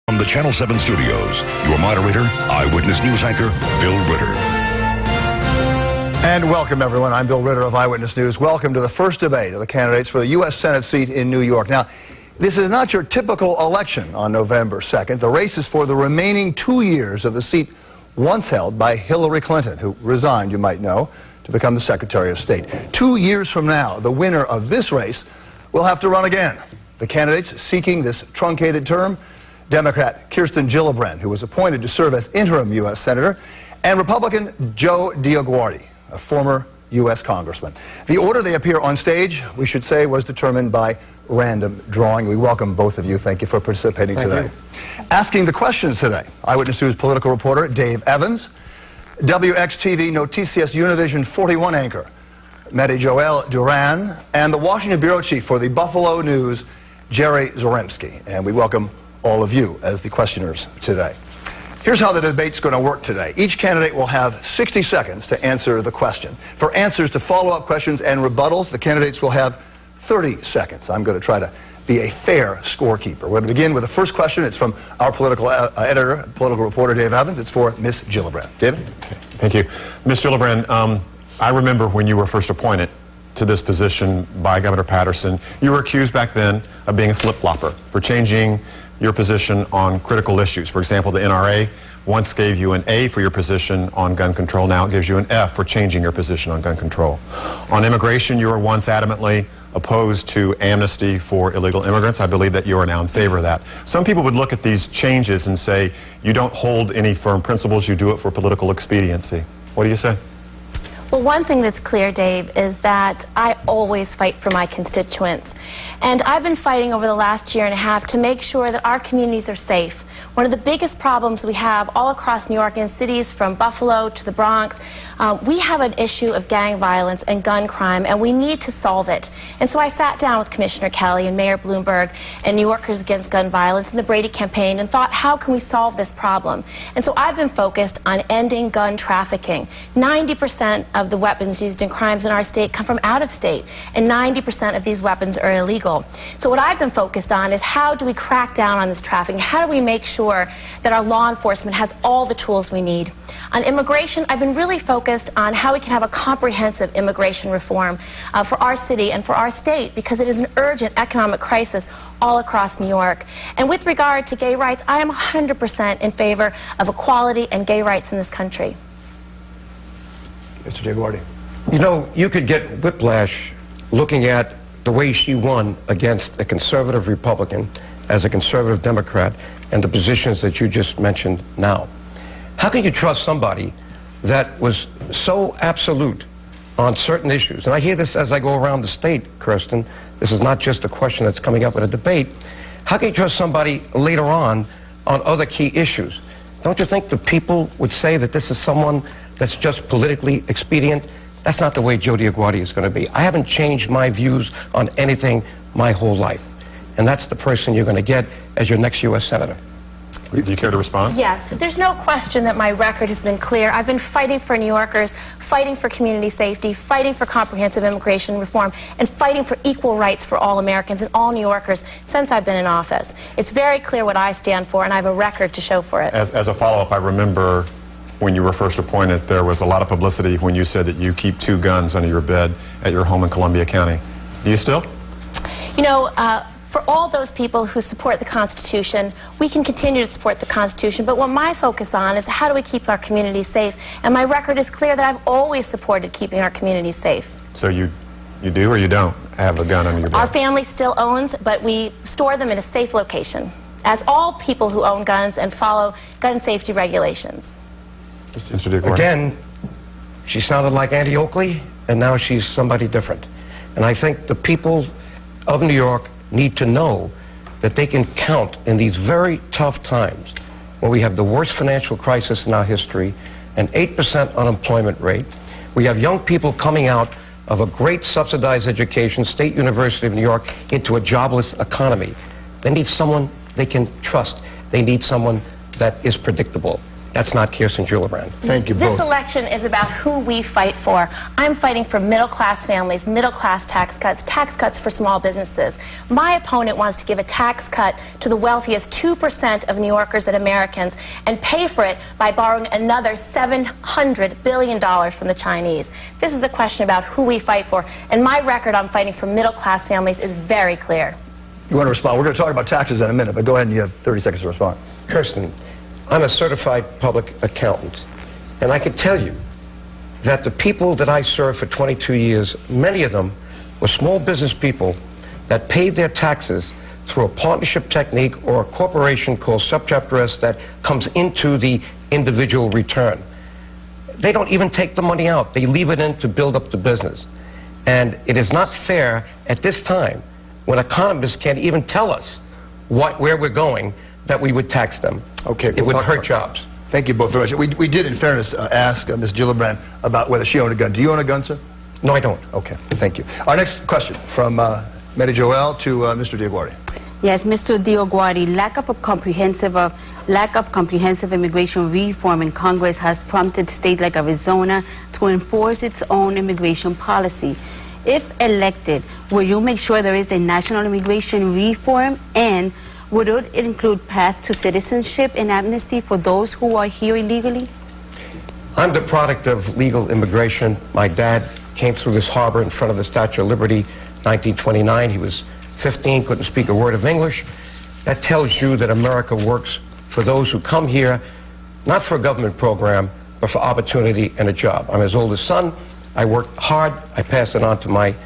From the Channel 7 studios, your moderator, Eyewitness News anchor, Bill Ritter. And welcome, everyone. I'm Bill Ritter of Eyewitness News. Welcome to the first debate of the candidates for the U.S. Senate seat in New York. Now, this is not your typical election on November 2nd. The race is for the remaining 2 years of the seat once held by Hillary Clinton, who resigned, you might know, to become the Secretary of State. 2 years from now, the winner of this race will have to run again. The candidates seeking this truncated term: Democrat Kiristen Gillibrand, who was appointed to serve as interim U.S. Senator, and Republican Joe DioGuardi, a former U.S. Congressman. The order they appear on stage, we should say, was determined by random drawing. We welcome both of you. Thank you for participating today. Asking the questions today, Eyewitness News political reporter Dave Evans, WXTV Noticias Univision 41 anchor Mary Joelle Duran, and the Washington bureau chief for the Buffalo News, Jerry Zaremski. And we welcome all of you as the questioners today. Here's how the debate's going to work today. Each candidate will have 60 seconds to answer the question. For answers to follow-up questions and rebuttals, the candidates will have 30 seconds. I'm going to try to be a fair scorekeeper. We're going to begin with the first question. It's from our political editor, political reporter Dave Evans. It's for Ms. Gillibrand. David? Okay. Thank you. Ms. Gillibrand, I remember when you were first appointed to this position by Governor Patterson, you were accused back then of being a flip-flopper, for changing your position on critical issues. For example, the NRA once gave you an A for your position on gun control. Now it gives you an F for changing your position on gun control. On immigration, you were once adamantly opposed to amnesty for illegal immigrants. I believe that you are now in favor of that. Some people would look at these changes and say, you don't hold any firm principles, you do it for political expediency. What do you say? Well, one thing that's clear, Dave, is that I always fight for my constituents. And I've been fighting over the last year and a half to make sure that our communities are safe. One of the biggest problems we have all across New York, in cities from Buffalo to the Bronx, we have an issue of gang violence and gun crime, and we need to solve it. And so I sat down with Commissioner Kelly and Mayor Bloomberg and New Yorkers Against Gun Violence and the Brady campaign and thought, how can we solve this problem? And so I've been focused on ending gun trafficking. 90% of the weapons used in crimes in our state come from out of state, and 90% of these weapons are illegal. So what I've been focused on is, how do we crack down on this trafficking? How do we make sure that our law enforcement has all the tools we need? On immigration, I've been really focused on how we can have a comprehensive immigration reform for our city and for our state, because it is an urgent economic crisis all across New York. And with regard to gay rights, I am 100% in favor of equality and gay rights in this country. Mr. DioGuardi. You know, you could get whiplash looking at the way she won against a conservative Republican as a conservative Democrat, and the positions that you just mentioned now. How can you trust somebody that was so absolute on certain issues? And I hear this as I go around the state, Kirsten. This is not just a question that's coming up in a debate. How can you trust somebody later on other key issues? Don't you think the people would say that this is someone that's just politically expedient? That's not the way Joe DioGuardi is going to be. I haven't changed my views on anything my whole life. And that's the person you're going to get as your next U.S. Senator. Do you care to respond? Yes. There's no question that my record has been clear. I've been fighting for New Yorkers, fighting for community safety, fighting for comprehensive immigration reform, and fighting for equal rights for all Americans and all New Yorkers since I've been in office. It's very clear what I stand for, and I have a record to show for it. As a follow-up, I remember when you were first appointed, there was a lot of publicity when you said that you keep 2 guns under your bed at your home in Columbia County. Do you still? You know, for all those people who support the Constitution, we can continue to support the Constitution, but what my focus on is, how do we keep our communities safe? And my record is clear that I've always supported keeping our communities safe. So you do or you don't have a gun under your bed? Our family still owns, but we store them in a safe location, as all people who own guns and follow gun safety regulations. Mr. DioGuardi. Again, she sounded like Andy Oakley, and now she's somebody different. And I think the people of New York need to know that they can count in these very tough times, when we have the worst financial crisis in our history, an 8% unemployment rate. We have young people coming out of a great subsidized education, State University of New York, into a jobless economy. They need someone they can trust. They need someone that is predictable. That's not Kiristen Gillibrand. Thank you both. This election is about who we fight for. I'm fighting for middle-class families, middle-class tax cuts for small businesses. My opponent wants to give a tax cut to the wealthiest 2% of New Yorkers and Americans and pay for it by borrowing another $700 billion from the Chinese. This is a question about who we fight for, and my record on fighting for middle-class families is very clear. You want to respond? We're going to talk about taxes in a minute, but go ahead and you have 30 seconds to respond. Kirsten, I'm a certified public accountant, and I can tell you that the people that I served for 22 years, many of them were small business people that paid their taxes through a partnership technique or a corporation called Subchapter S that comes into the individual return. They don't even take the money out. They leave it in to build up the business. And it is not fair at this time when economists can't even tell us where we're going that we would tax them. Okay, it would hurt jobs. Thank you both very much. We did, in fairness, ask Ms. Gillibrand about whether she owned a gun. Do you own a gun, sir? No, I don't. Okay, thank you. Our next question from Mary Joel to Mr. DioGuardi. Yes, Mr. DioGuardi, lack of comprehensive immigration reform in Congress has prompted states like Arizona to enforce its own immigration policy. If elected, will you make sure there is a national immigration reform, and would it include path to citizenship and amnesty for those who are here illegally? I'm the product of legal immigration. My dad came through this harbor in front of the Statue of Liberty, 1929. He was 15, couldn't speak a word of English. That tells you that America works for those who come here, not for a government program, but for opportunity and a job. I'm his oldest son. I worked hard. I pass it on to my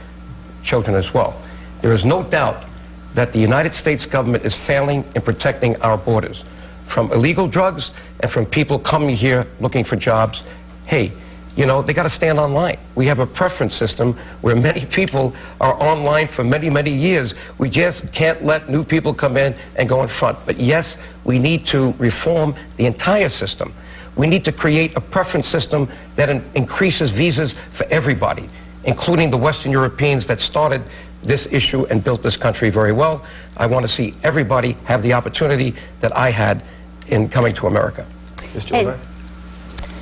children as well. There is no doubt that the United States government is failing in protecting our borders from illegal drugs and from people coming here looking for jobs. Hey, you know, they got to stand online. We have a preference system where many people are online for many, many years. We just can't let new people come in and go in front. But yes, we need to reform the entire system. We need to create a preference system that increases visas for everybody, including the Western Europeans that started this issue and built this country very well. I want to see everybody have the opportunity that I had in coming to America. Ms. Gillibrand?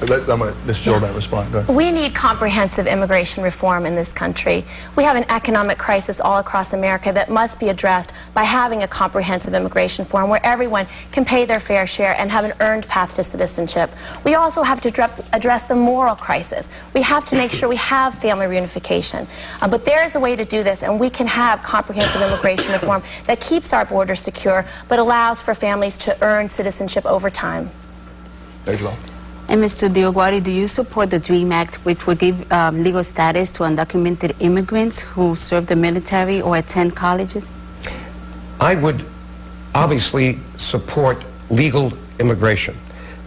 Ms. Gillibrand, respond. Go ahead. We need comprehensive immigration reform in this country. We have an economic crisis all across America that must be addressed by having a comprehensive immigration reform where everyone can pay their fair share and have an earned path to citizenship. We also have to address the moral crisis. We have to make sure we have family reunification. But there is a way to do this, and we can have comprehensive immigration reform that keeps our borders secure but allows for families to earn citizenship over time. Thank you all. And Mr. DioGuardi, do you support the DREAM Act, which will give legal status to undocumented immigrants who serve the military or attend colleges? I would obviously support legal immigration.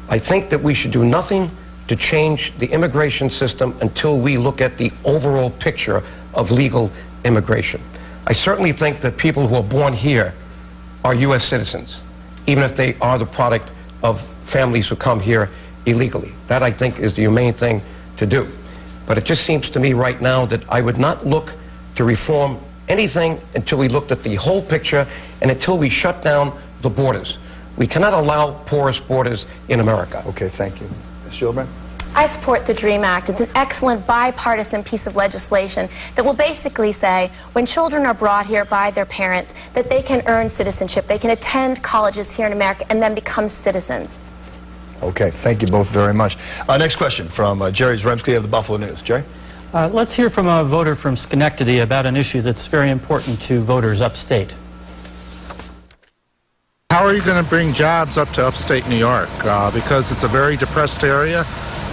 I think that we should do nothing to change the immigration system until we look at the overall picture of legal immigration. I certainly think that people who are born here are U.S. citizens, even if they are the product of families who come here illegally. That, I think, is the humane thing to do. But it just seems to me right now that I would not look to reform anything until we looked at the whole picture and until we shut down the borders. We cannot allow porous borders in America. Okay, thank you. Ms. Gillibrand? I support the DREAM Act. It's an excellent bipartisan piece of legislation that will basically say when children are brought here by their parents that they can earn citizenship, they can attend colleges here in America and then become citizens. Okay, thank you both very much. Next question from Jerry Zremski of the Buffalo News. Jerry? Let's hear from a voter from Schenectady about an issue that's very important to voters upstate. How are you going to bring jobs up to upstate New York? Because it's a very depressed area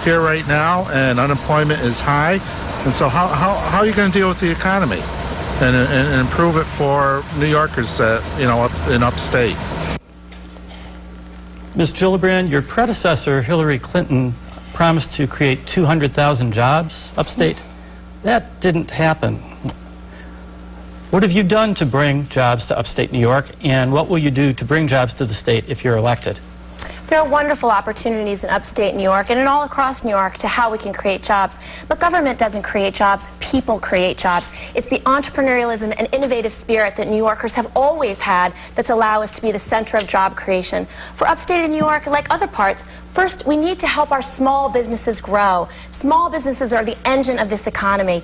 here right now, and unemployment is high. And so how are you going to deal with the economy and improve it for New Yorkers, you know, in upstate? Ms. Gillibrand, your predecessor, Hillary Clinton, promised to create 200,000 jobs upstate. That didn't happen. What have you done to bring jobs to upstate New York, and what will you do to bring jobs to the state if you're elected? There are wonderful opportunities in upstate New York and in all across New York to how we can create jobs. But government doesn't create jobs, people create jobs. It's the entrepreneurialism and innovative spirit that New Yorkers have always had that's allowed us to be the center of job creation. For upstate New York, like other parts, first, we need to help our small businesses grow. Small businesses are the engine of this economy.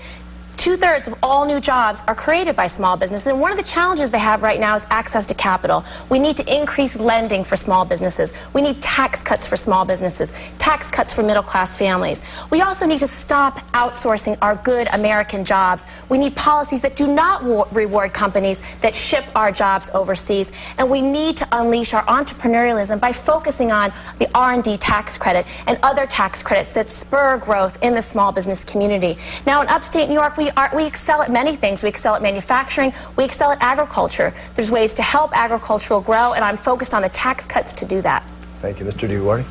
2/3 of all new jobs are created by small businesses, and one of the challenges they have right now is access to capital. We need to increase lending for small businesses. We need tax cuts for small businesses, tax cuts for middle-class families. We also need to stop outsourcing our good American jobs. We need policies that do not reward companies that ship our jobs overseas, and we need to unleash our entrepreneurialism by focusing on the R&D tax credit and other tax credits that spur growth in the small business community. Now, in upstate New York, we excel at many things. We excel at manufacturing. We excel at agriculture. There's ways to help agricultural grow, and I'm focused on the tax cuts to do that. Thank you. Mr. DioGuardi?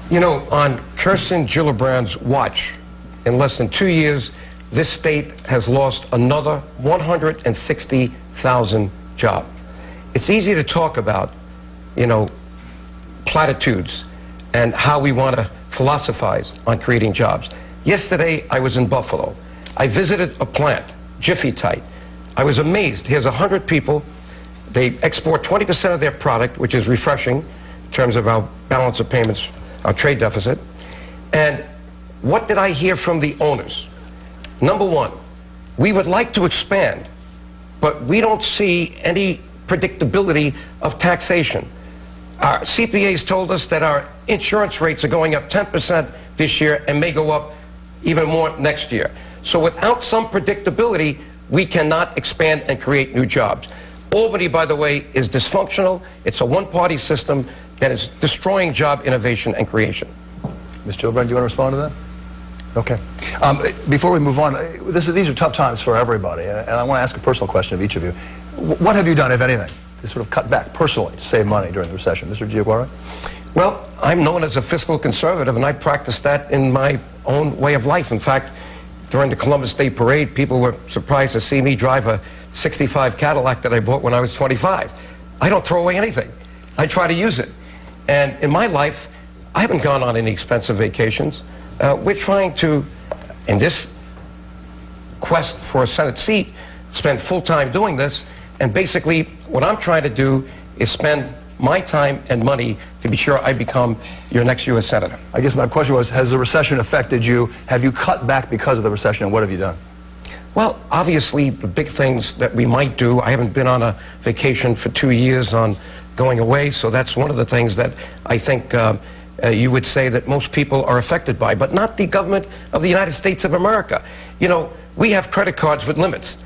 You know, on Kiristen Gillibrand's watch, in less than 2 years, this state has lost another 160,000 jobs. It's easy to talk about, you know, platitudes and how we want to philosophize on creating jobs. Yesterday, I was in Buffalo. I visited a plant, Jiffy Tite. I was amazed. Here's 100 people. They export 20% of their product, which is refreshing in terms of our balance of payments, our trade deficit. And what did I hear from the owners? Number one, we would like to expand, but we don't see any predictability of taxation. Our CPAs told us that our insurance rates are going up 10% this year and may go up even more next year. So without some predictability, we cannot expand and create new jobs. Albany, by the way, is dysfunctional. It's a one-party system that is destroying job innovation and creation. Ms. Gillibrand, do you want to respond to that? Okay. Before we move on, these are tough times for everybody, and I want to ask a personal question of each of you. What have you done, if anything, to sort of cut back personally to save money during the recession? Mr. DioGuardi? Well, I'm known as a fiscal conservative, and I practice that in my own way of life. In fact, during the Columbus Day Parade, people were surprised to see me drive a 65 Cadillac that I bought when I was 25. I don't throw away anything. I try to use it. And in my life, I haven't gone on any expensive vacations. We're trying to, in this quest for a Senate seat, spend full time doing this. And basically, what I'm trying to do is spend my time and money to be sure I become your next U.S. Senator. I guess my question was, has the recession affected you? Have you cut back because of the recession, and what have you done? Well, obviously, the big things that we might do, I haven't been on a vacation for 2 years on going away, so that's one of the things that I think you would say that most people are affected by, but not the government of the United States of America. You know, we have credit cards with limits.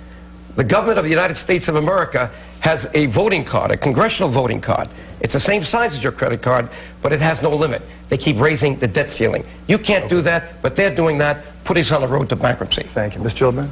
The government of the United States of America has a voting card, a congressional voting card. It's the same size as your credit card, but it has no limit. They keep raising the debt ceiling. You can't do that, but they're doing that, putting us on the road to bankruptcy. Thank you. Ms. Gillibrand?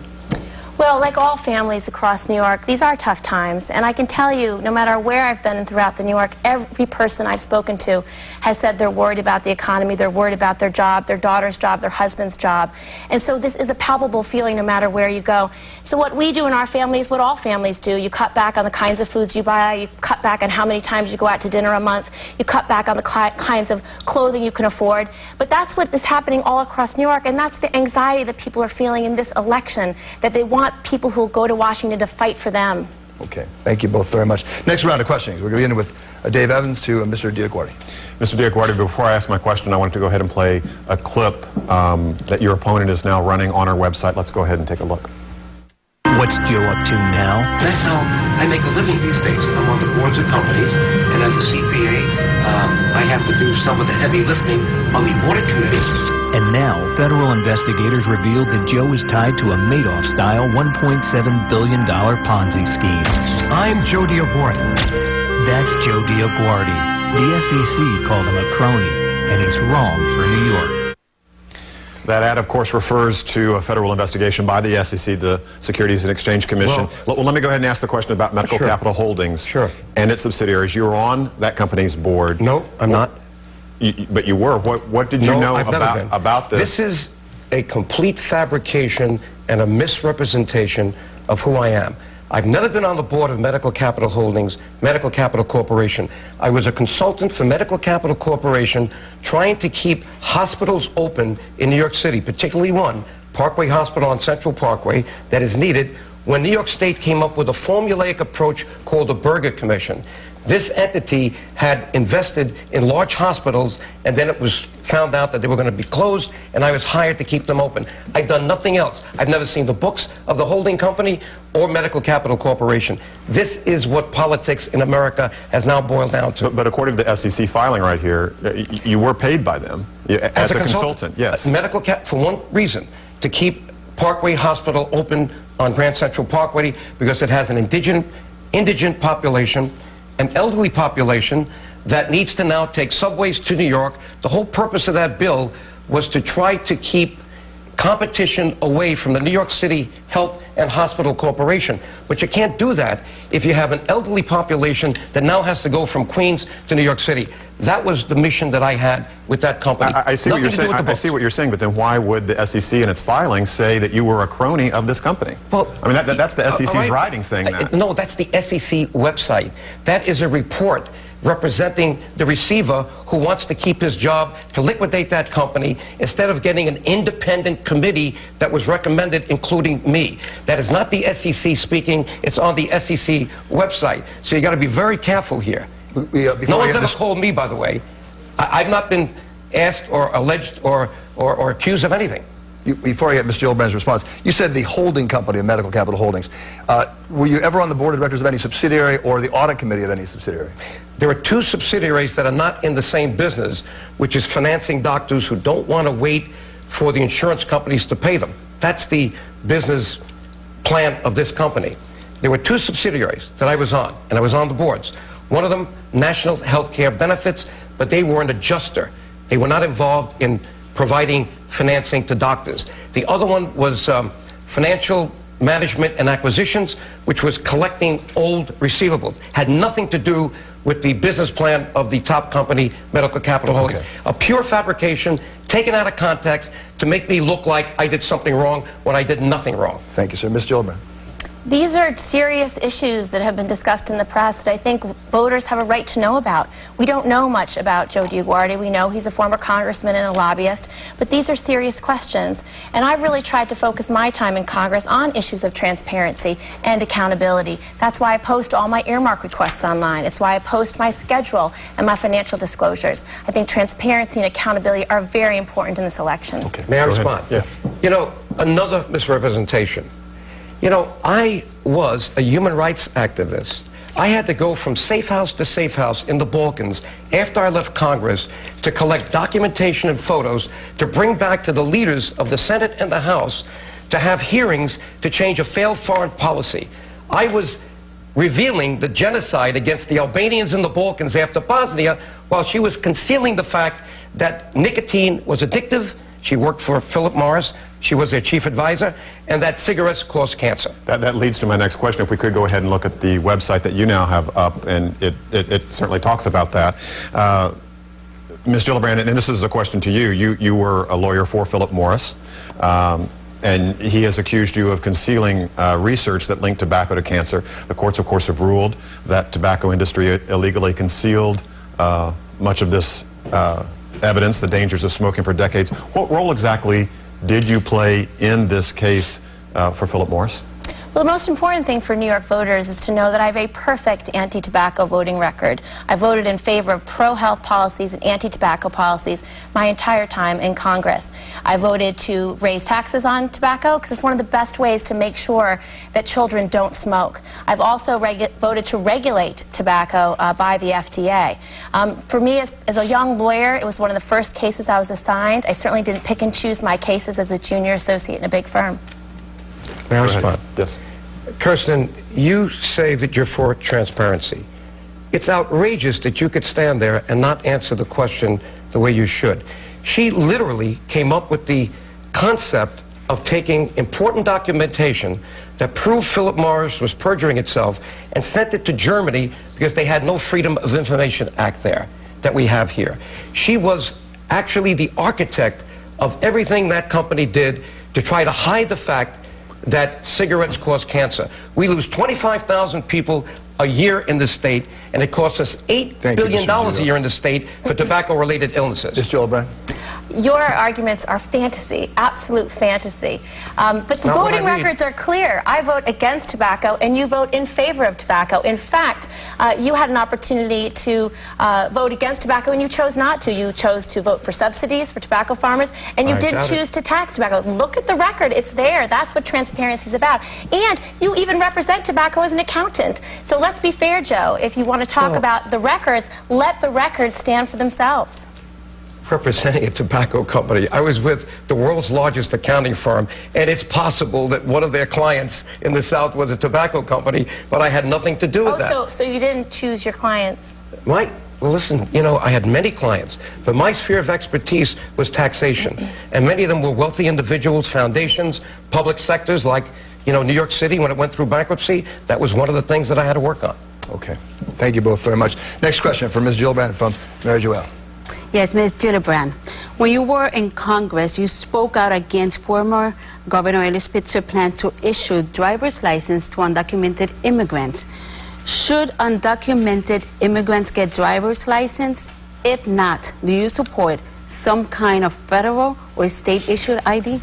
Well, like all families across New York, these are tough times. And I can tell you, no matter where I've been throughout the New York, every person I've spoken to has said they're worried about the economy, they're worried about their job, their daughter's job, their husband's job. And so this is a palpable feeling no matter where you go. So what we do in our family is what all families do. You cut back on the kinds of foods you buy, you cut back on how many times you go out to dinner a month, you cut back on the kinds of clothing you can afford. But that's what is happening all across New York, and that's the anxiety that people are feeling in this election, that they want people who will go to Washington to fight for them. Okay, thank you both very much. Next round of questioning. We're going to begin with Dave Evans to Mr. DioGuardi. Mr. DioGuardi, before I ask my question, I wanted to go ahead and play a clip that your opponent is now running on our website. Let's go ahead and take a look. What's Joe up to now? That's how I make a living these days. I'm on the boards of companies, and as a CPA, I have to do some of the heavy lifting on the audit committee. And now, federal investigators revealed that Joe is tied to a Madoff-style $1.7 billion Ponzi scheme. I'm Joe DioGuardi. That's Joe DioGuardi. The SEC called him a crony, and he's wrong for New York. That ad, of course, refers to a federal investigation by the SEC, the Securities and Exchange Commission. Well, let me go ahead and ask the question about Medical Capital Holdings and its subsidiaries. You were on that company's board. No, I'm not. But you were. What did you know about this? This is a complete fabrication and a misrepresentation of who I am. I've never been on the board of Medical Capital Holdings, Medical Capital Corporation. I was a consultant for Medical Capital Corporation trying to keep hospitals open in New York City, particularly one, Parkway Hospital on Central Parkway, that is needed when New York State came up with a formulaic approach called the Berger Commission. This entity had invested in large hospitals, and then it was found out that they were going to be closed, and I was hired to keep them open. I've done nothing else. I've never seen the books of the holding company or Medical Capital Corporation. This is what politics in America has now boiled down to. But according to the SEC filing right here, you were paid by them as a consultant. Yes. For one reason, to keep Parkway Hospital open on Grand Central Parkway, because it has an indigent population, an elderly population that needs to now take subways to New York. The whole purpose of that bill was to try to keep competition away from the New York City Health and Hospital Corporation. But you can't do that if you have an elderly population that now has to go from Queens to New York City. That was the mission that I had with that company. I see what you're saying. I see what you're saying, but then why would the SEC in its filing say that you were a crony of this company? Well, I mean, that's the SEC's writing saying that. No, that's the SEC website. That is a report representing the receiver who wants to keep his job, to liquidate that company, instead of getting an independent committee that was recommended, including me. That is not the SEC speaking. It's on the SEC website. So you got to be very careful here. No one's ever called me, by the way. I've not been asked or alleged or accused of anything. Before I get Ms. Gillibrand's response, you said the holding company of Medical Capital Holdings. Were you ever on the board of directors of any subsidiary or the audit committee of any subsidiary? There are two subsidiaries that are not in the same business, which is financing doctors who don't want to wait for the insurance companies to pay them. That's the business plan of this company. There were two subsidiaries that I was on, and I was on the boards. One of them, National Healthcare Benefits, but they were an adjuster. They were not involved in providing financing to doctors. The other one was Financial Management and Acquisitions, which was collecting old receivables. Had nothing to do with the business plan of the top company, Medical Capital Holdings. A pure fabrication, taken out of context to make me look like I did something wrong when I did nothing wrong. Thank you, sir. Ms. Gillibrand. These are serious issues that have been discussed in the press that I think voters have a right to know about. We don't know much about Joe DioGuardi. We know he's a former congressman and a lobbyist, but these are serious questions. And I've really tried to focus my time in Congress on issues of transparency and accountability. That's why I post all my earmark requests online. It's why I post my schedule and my financial disclosures. I think transparency and accountability are very important in this election. Okay. May I respond? Yeah. You know, another misrepresentation. You know, I was a human rights activist. I had to go from safe house to safe house in the Balkans after I left Congress to collect documentation and photos to bring back to the leaders of the Senate and the House to have hearings to change a failed foreign policy. I was revealing the genocide against the Albanians in the Balkans after Bosnia, while she was concealing the fact that nicotine was addictive. She worked for Philip Morris. She was their chief advisor, and that cigarettes cause cancer. That leads to my next question. If we could go ahead and look at the website that you now have up, and it certainly talks about that. Ms. Gillibrand, and this is a question to you. You were a lawyer for Philip Morris, and he has accused you of concealing research that linked tobacco to cancer. The courts, of course, have ruled that tobacco industry illegally concealed much of this evidence, the dangers of smoking for decades. What role exactly did you play in this case for Philip Morris? Well, the most important thing for New York voters is to know that I have a perfect anti-tobacco voting record. I voted in favor of pro-health policies and anti-tobacco policies my entire time in Congress. I voted to raise taxes on tobacco because it's one of the best ways to make sure that children don't smoke. I've also voted to regulate tobacco by the FDA. For me, as a young lawyer, it was one of the first cases I was assigned. I certainly didn't pick and choose my cases as a junior associate in a big firm. May I respond? Yes. Kirsten, you say that you're for transparency. It's outrageous that you could stand there and not answer the question the way you should. She literally came up with the concept of taking important documentation that proved Philip Morris was perjuring itself and sent it to Germany because they had no Freedom of Information Act there that we have here. She was actually the architect of everything that company did to try to hide the fact that cigarettes cause cancer. We lose 25,000 people a year in this state, and it costs us $8 billion a year in the state for tobacco-related illnesses. Ms. Gillibrand. Your arguments are fantasy, absolute fantasy. But the voting records are clear. I vote against tobacco, and you vote in favor of tobacco. In fact, you had an opportunity to vote against tobacco, and you chose not to. You chose to vote for subsidies for tobacco farmers, and you didn't choose to tax tobacco. Look at the record. It's there. That's what transparency is about. And you even represent tobacco as an accountant. So let's be fair, Joe. If you want to talk about the records, let the records stand for themselves. Representing a tobacco company. I was with the world's largest accounting firm, and it's possible that one of their clients in the South was a tobacco company, but I had nothing to do with that. So you didn't choose your clients? Well, listen, you know, I had many clients, but my sphere of expertise was taxation, and many of them were wealthy individuals, foundations, public sectors like, you know, New York City when it went through bankruptcy. That was one of the things that I had to work on. Okay. Thank you both very much. Next question from Ms. Gillibrand from Mary Joelle. Yes, Ms. Gillibrand, when you were in Congress, you spoke out against former Governor Eli Spitzer's plan to issue driver's license to undocumented immigrants. Should undocumented immigrants get driver's license? If not, do you support some kind of federal or state-issued ID?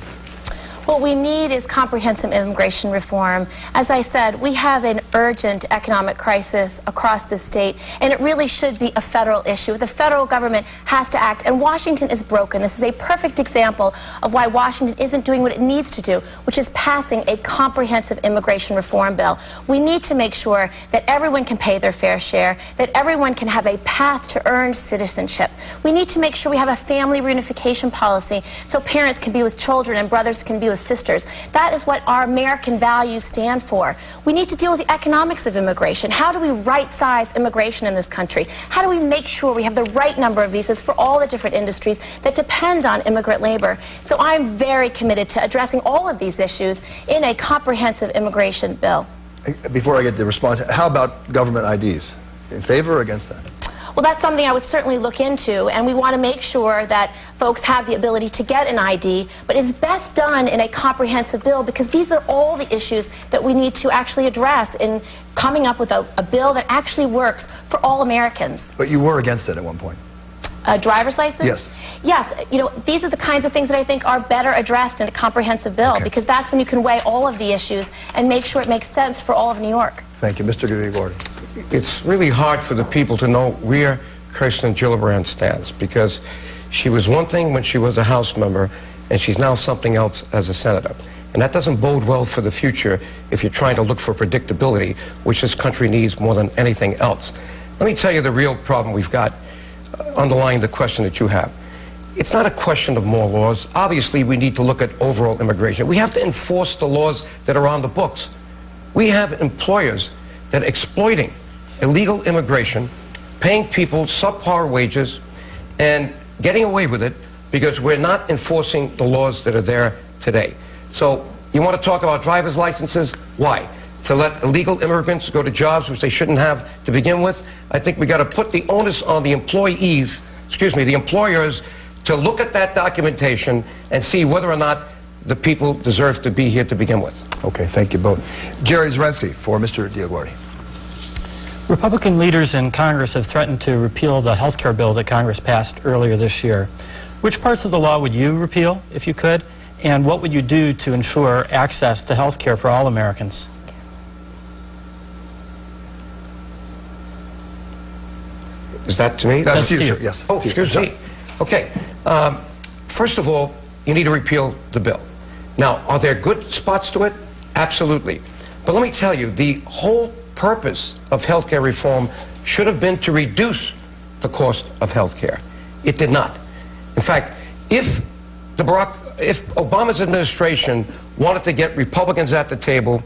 What we need is comprehensive immigration reform. As I said, we have an urgent economic crisis across the state, and it really should be a federal issue. The federal government has to act, and Washington is broken. This is a perfect example of why Washington isn't doing what it needs to do, which is passing a comprehensive immigration reform bill. We need to make sure that everyone can pay their fair share, that everyone can have a path to earned citizenship. We need to make sure we have a family reunification policy so parents can be with children and brothers can be with sisters. That is what our American values stand for. We need to deal with the economics of immigration. How do we right-size immigration in this country? How do we make sure we have the right number of visas for all the different industries that depend on immigrant labor? So I'm very committed to addressing all of these issues in a comprehensive immigration bill. Before I get the response, how about government IDs? In favor or against that? Well, that's something I would certainly look into, and we want to make sure that folks have the ability to get an ID, but it's best done in a comprehensive bill because these are all the issues that we need to actually address in coming up with a bill that actually works for all Americans. But you were against it at one point. A driver's license? Yes. Yes, you know, these are the kinds of things that I think are better addressed in a comprehensive bill because that's when you can weigh all of the issues and make sure it makes sense for all of New York. Thank you. Mr. DioGuardi. It's really hard for the people to know where Kiristen Gillibrand stands because she was one thing when she was a House member and she's now something else as a senator. And that doesn't bode well for the future if you're trying to look for predictability, which this country needs more than anything else. Let me tell you the real problem we've got underlying the question that you have. It's not a question of more laws. Obviously, we need to look at overall immigration. We have to enforce the laws that are on the books. We have employers that are exploiting illegal immigration, paying people subpar wages, and getting away with it because we're not enforcing the laws that are there today. So you want to talk about driver's licenses? Why? To let illegal immigrants go to jobs which they shouldn't have to begin with? I think we got to put the onus on the employees, the employers, to look at that documentation and see whether or not the people deserve to be here to begin with. Okay, thank you both. Jerry Zrensky for Mr. DioGuardi. Republican leaders in Congress have threatened to repeal the health care bill that Congress passed earlier this year. Which parts of the law would you repeal, if you could? And what would you do to ensure access to health care for all Americans? Is that to me? That's to you, yes. Oh, excuse me. Okay. First of all, you need to repeal the bill. Now, are there good spots to it? Absolutely. But let me tell you, the whole purpose of health care reform should have been to reduce the cost of health care. It did not. In fact, if Obama's administration wanted to get Republicans at the table,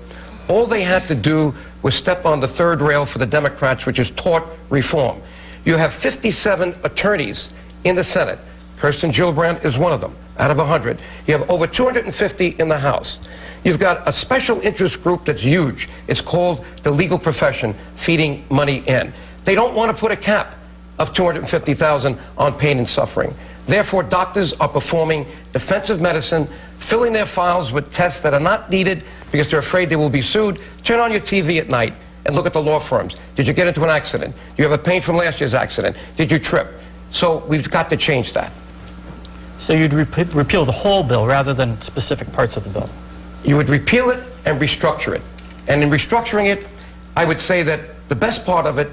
all they had to do was step on the third rail for the Democrats, which is tort reform. You have 57 attorneys in the Senate. Kiristen Gillibrand is one of them, out of 100. You have over 250 in the House. You've got a special interest group that's huge. It's called the legal profession, feeding money in. They don't want to put a cap of $250,000 on pain and suffering. Therefore, doctors are performing defensive medicine, filling their files with tests that are not needed because they're afraid they will be sued. Turn on your TV at night and look at the law firms. Did you get into an accident? Do you have a pain from last year's accident? Did you trip? So we've got to change that. So you'd repeal the whole bill rather than specific parts of the bill? You would repeal it and restructure it. And in restructuring it, I would say that the best part of it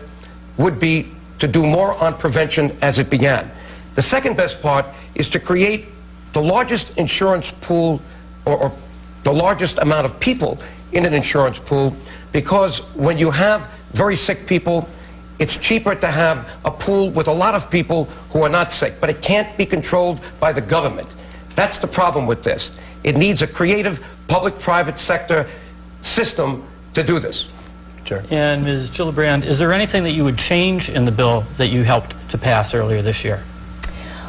would be to do more on prevention as it began. The second best part is to create the largest insurance pool or the largest amount of people in an insurance pool, because when you have very sick people, it's cheaper to have a pool with a lot of people who are not sick, but it can't be controlled by the government. That's the problem with this. It needs a creative public-private sector system to do this. Sure. And Ms. Gillibrand, is there anything that you would change in the bill that you helped to pass earlier this year?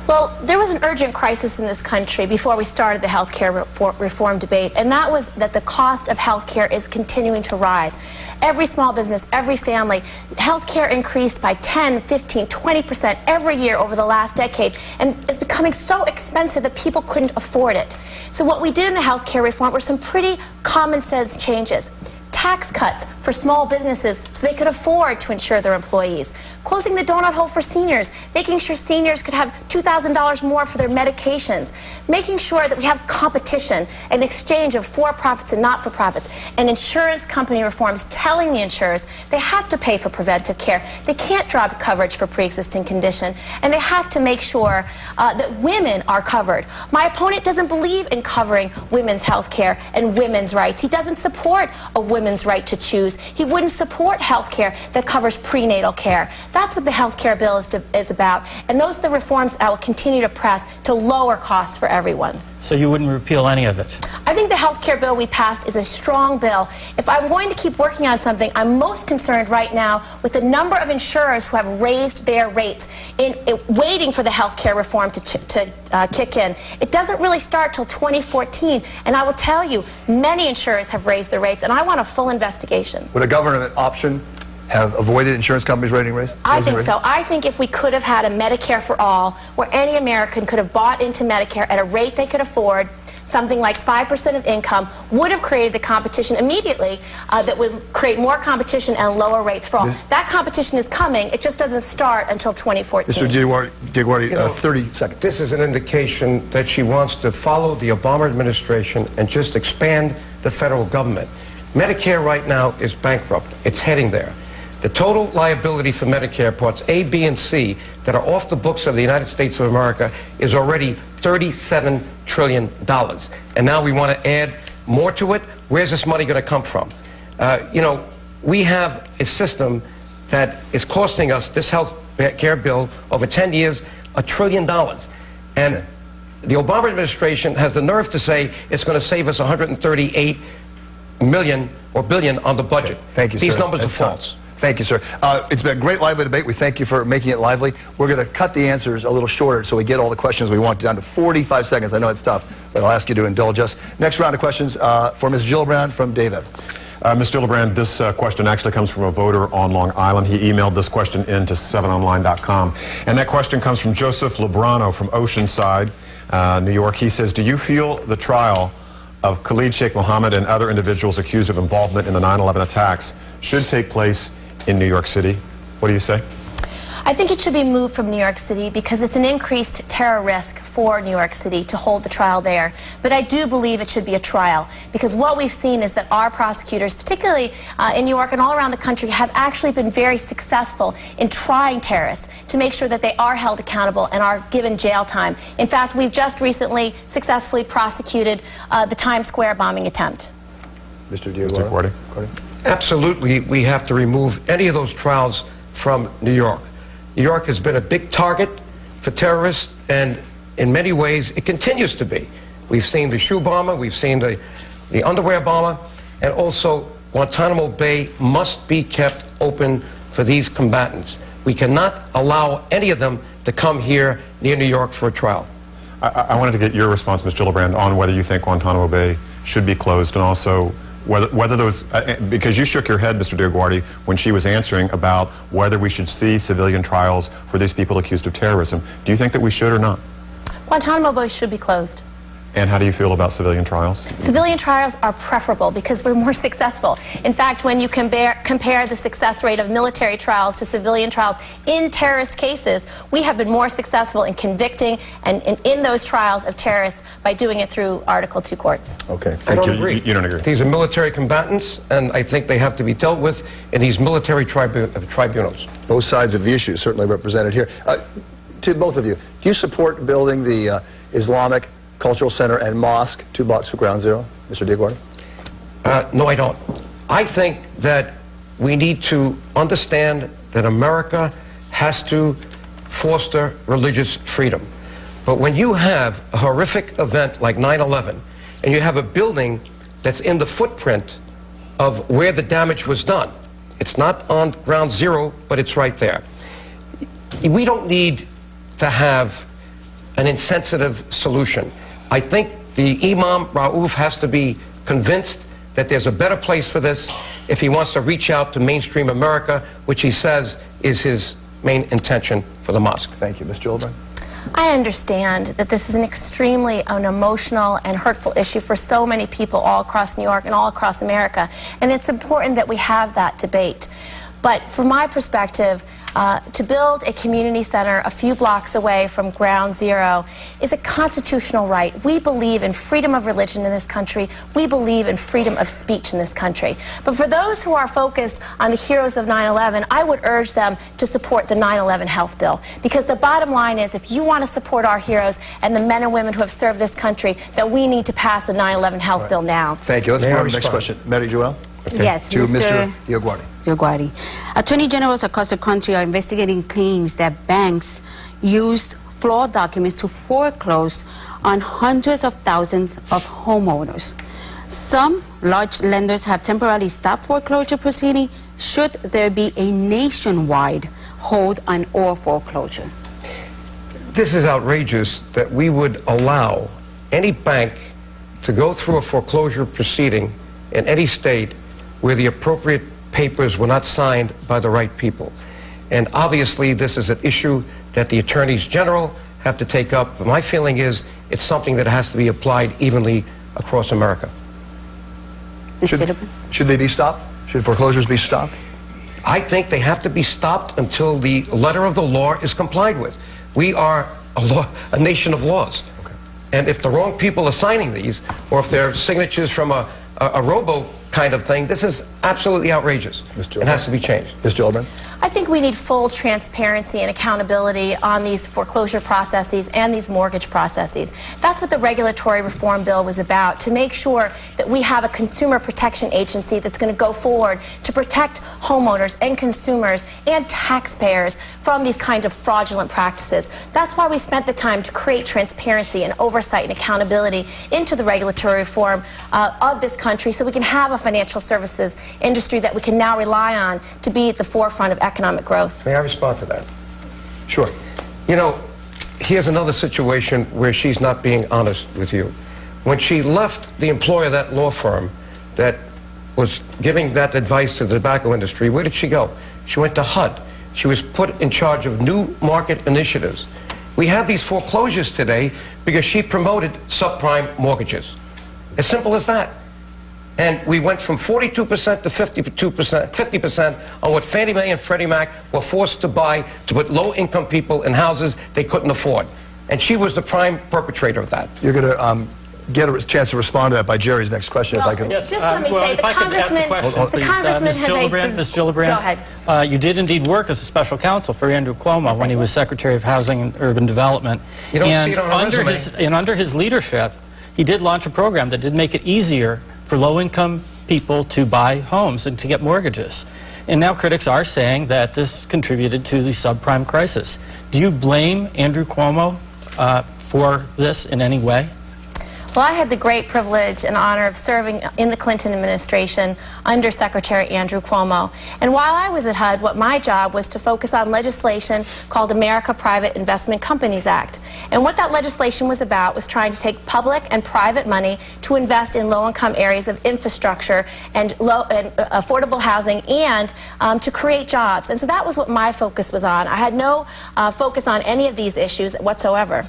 Well, there was an urgent crisis in this country before we started the health care reform debate, and that was that the cost of health care is continuing to rise. Every small business, every family, health care increased by 10, 15, 20% every year over the last decade, and is becoming so expensive that people couldn't afford it. So what we did in the health care reform were some pretty common sense changes. Tax cuts for small businesses so they could afford to insure their employees. Closing the donut hole for seniors, making sure seniors could have $2,000 more for their medications, making sure that we have competition, an exchange of for-profits and not-for-profits, and insurance company reforms telling the insurers they have to pay for preventive care. They can't drop coverage for pre-existing condition, and they have to make sure that women are covered. My opponent doesn't believe in covering women's health care and women's rights. He doesn't support a women's right to choose. He wouldn't support health care that covers prenatal care. That's what the health care bill is about. And those are the reforms I will continue to press to lower costs for everyone. So you wouldn't repeal any of it? I think the health care bill we passed is a strong bill. If I'm going to keep working on something, I'm most concerned right now with the number of insurers who have raised their rates waiting for the health care reform to kick in. It doesn't really start till 2014, and I will tell you, many insurers have raised their rates, and I want a full investigation. Would a government option have avoided insurance companies rating rates? I think so. I think if we could have had a Medicare for all, where any American could have bought into Medicare at a rate they could afford, something like 5% of income, would have created the competition immediately that would create more competition and lower rates for all. That competition is coming. It just doesn't start until 2014. Mr. DioGuardi, 30 seconds. This is an indication that she wants to follow the Obama administration and just expand the federal government. Medicare right now is bankrupt. It's heading there. The total liability for Medicare Parts A, B, and C that are off the books of the United States of America is already $37 trillion. And now we want to add more to it. Where's this money going to come from? You know, we have a system that is costing us, this health care bill, over 10 years, $1 trillion. And the Obama administration has the nerve to say it's going to save us $138 million or billion on the budget. Okay. Thank you, sir. These numbers are false. Thank you, sir. It's been a great lively debate. We thank you for making it lively. We're going to cut the answers a little shorter so we get all the questions we want down to 45 seconds. I know it's tough, but I'll ask you to indulge us. Next round of questions for Ms. Gillibrand from Dave Evans. Ms. Gillibrand, this question actually comes from a voter on Long Island. He emailed this question in to 7online.com. And that question comes from Joseph Lebrano from Oceanside, New York. He says, do you feel the trial of Khalid Sheikh Mohammed and other individuals accused of involvement in the 9/11 attacks should take place in New York City? What do you say? I think it should be moved from New York City because it's an increased terror risk for New York City to hold the trial there. But I do believe it should be a trial because what we've seen is that our prosecutors, particularly in New York and all around the country, have actually been very successful in trying terrorists to make sure that they are held accountable and are given jail time. In fact, we've just recently successfully prosecuted the Times Square bombing attempt. Mr. DioGuardi. Absolutely, we have to remove any of those trials from New York. New York has been a big target for terrorists, and in many ways, it continues to be. We've seen the shoe bomber, we've seen the underwear bomber, and also Guantanamo Bay must be kept open for these combatants. We cannot allow any of them to come here near New York for a trial. I wanted to get your response, Ms. Gillibrand, on whether you think Guantanamo Bay should be closed, and also whether those, because you shook your head, Mr. DioGuardi, when she was answering about whether we should see civilian trials for these people accused of terrorism. Do you think that we should or not? Guantanamo Bay should be closed. And how do you feel about civilian trials? Civilian trials are preferable because we're more successful. In fact, when you compare the success rate of military trials to civilian trials in terrorist cases, we have been more successful in convicting and in those trials of terrorists by doing it through Article 2 courts. Okay, I thank don't you. agree. You don't agree? These are military combatants, and I think they have to be dealt with in these military tribunals. Both sides of the issue certainly represented here. To both of you, do you support building the Islamic Cultural Center and Mosque 2 blocks from Ground Zero, Mr. DioGuardi? No, I don't. I think that we need to understand that America has to foster religious freedom. But when you have a horrific event like 9/11, and you have a building that's in the footprint of where the damage was done, it's not on Ground Zero, but it's right there. We don't need to have an insensitive solution. I think the Imam Rauf has to be convinced that there's a better place for this if he wants to reach out to mainstream America, which he says is his main intention for the mosque. Thank you. Ms. Gillibrand? I understand that this is an extremely emotional and hurtful issue for so many people all across New York and all across America, and it's important that we have that debate. But from my perspective, to build a community center a few blocks away from Ground Zero is a constitutional right. We believe in freedom of religion in this country. We believe in freedom of speech in this country. But for those who are focused on the heroes of 9/11, I would urge them to support the 9/11 health bill. Because the bottom line is, if you want to support our heroes and the men and women who have served this country, that we need to pass the 9/11 health bill now. Thank you. Let's move on to the next question. Mary Joelle? Okay. Yes, to Mr. DioGuardi. DioGuardi. Attorney generals across the country are investigating claims that banks used flawed documents to foreclose on hundreds of thousands of homeowners. Some large lenders have temporarily stopped foreclosure proceedings. Should there be a nationwide hold on all foreclosure? This is outrageous that we would allow any bank to go through a foreclosure proceeding in any state where the appropriate papers were not signed by the right people. And obviously this is an issue that the attorneys general have to take up. But my feeling is it's something that has to be applied evenly across America. Should they be stopped? Should foreclosures be stopped? I think they have to be stopped until the letter of the law is complied with. We are a nation of laws. Okay. And if the wrong people are signing these, or if they're signatures from a robo kind of thing, this is absolutely outrageous. It has to be changed. Ms. Gillibrand? I think we need full transparency and accountability on these foreclosure processes and these mortgage processes. That's what the regulatory reform bill was about, to make sure that we have a consumer protection agency that's going to go forward to protect homeowners and consumers and taxpayers from these kinds of fraudulent practices. That's why we spent the time to create transparency and oversight and accountability into the regulatory reform of this country, so we can have a financial services industry that we can now rely on to be at the forefront of economic growth. May I respond to that? Sure. You know, here's another situation where she's not being honest with you. When she left the employer of that law firm that was giving that advice to the tobacco industry, where did she go? She went to HUD. She was put in charge of new market initiatives. We have these foreclosures today because she promoted subprime mortgages. As simple as that. And we went from 42% to 50% on what Fannie Mae and Freddie Mac were forced to buy to put low-income people in houses they couldn't afford. And she was the prime perpetrator of that. You're going to get a chance to respond to that by Jerry's next question, Well, if I can. just let me say, the congressman Ms. Gillibrand, Go ahead. You did indeed work as a special counsel for Andrew Cuomo when he was Secretary of Housing and Urban Development. You don't see it on a resume. Under his leadership, he did launch a program that did make it easier for low-income people to buy homes and to get mortgages. And now critics are saying that this contributed to the subprime crisis. Do you blame Andrew Cuomo for this in any way? Well, I had the great privilege and honor of serving in the Clinton administration under Secretary Andrew Cuomo. And while I was at HUD, what my job was to focus on legislation called America Private Investment Companies Act. And what that legislation was about was trying to take public and private money to invest in low-income areas of infrastructure and affordable housing and to create jobs. And so that was what my focus was on. I had no focus on any of these issues whatsoever.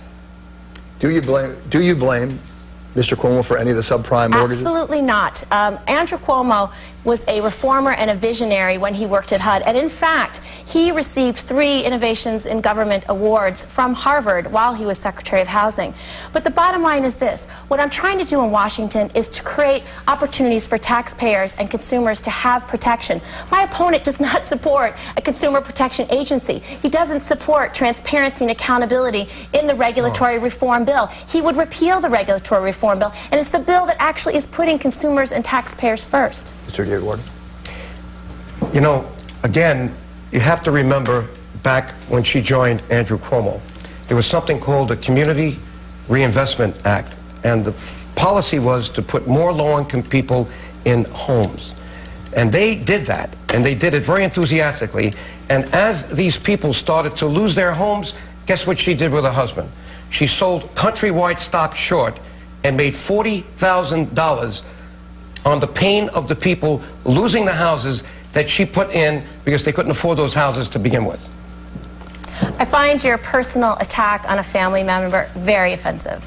Do you blame Mr. Cuomo for any of the subprime mortgages? Absolutely not. Andrew Cuomo was a reformer and a visionary when he worked at HUD. And in fact, he received 3 Innovations in Government awards from Harvard while he was Secretary of Housing. But the bottom line is this. What I'm trying to do in Washington is to create opportunities for taxpayers and consumers to have protection. My opponent does not support a consumer protection agency. He doesn't support transparency and accountability in the regulatory reform bill. He would repeal the regulatory reform bill, and it's the bill that actually is putting consumers and taxpayers first. Mr. DioGuardi. You know, again, you have to remember back when she joined Andrew Cuomo, there was something called the Community Reinvestment Act, and the policy was to put more low-income people in homes. And they did that, and they did it very enthusiastically. And as these people started to lose their homes, guess what she did with her husband? She sold countrywide stock short and made $40,000 on the pain of the people losing the houses that she put in because they couldn't afford those houses to begin with. I find your personal attack on a family member very offensive.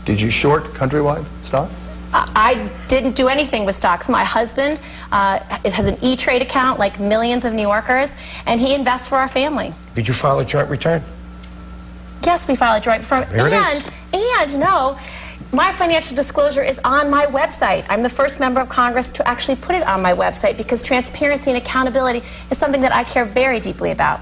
Did you short countrywide stock? I didn't do anything with stocks. My husband has an E-Trade account like millions of New Yorkers, and he invests for our family. Did you file a joint return? Yes, we file a joint return. And no, my financial disclosure is on my website. I'm the first member of Congress to actually put it on my website because transparency and accountability is something that I care very deeply about.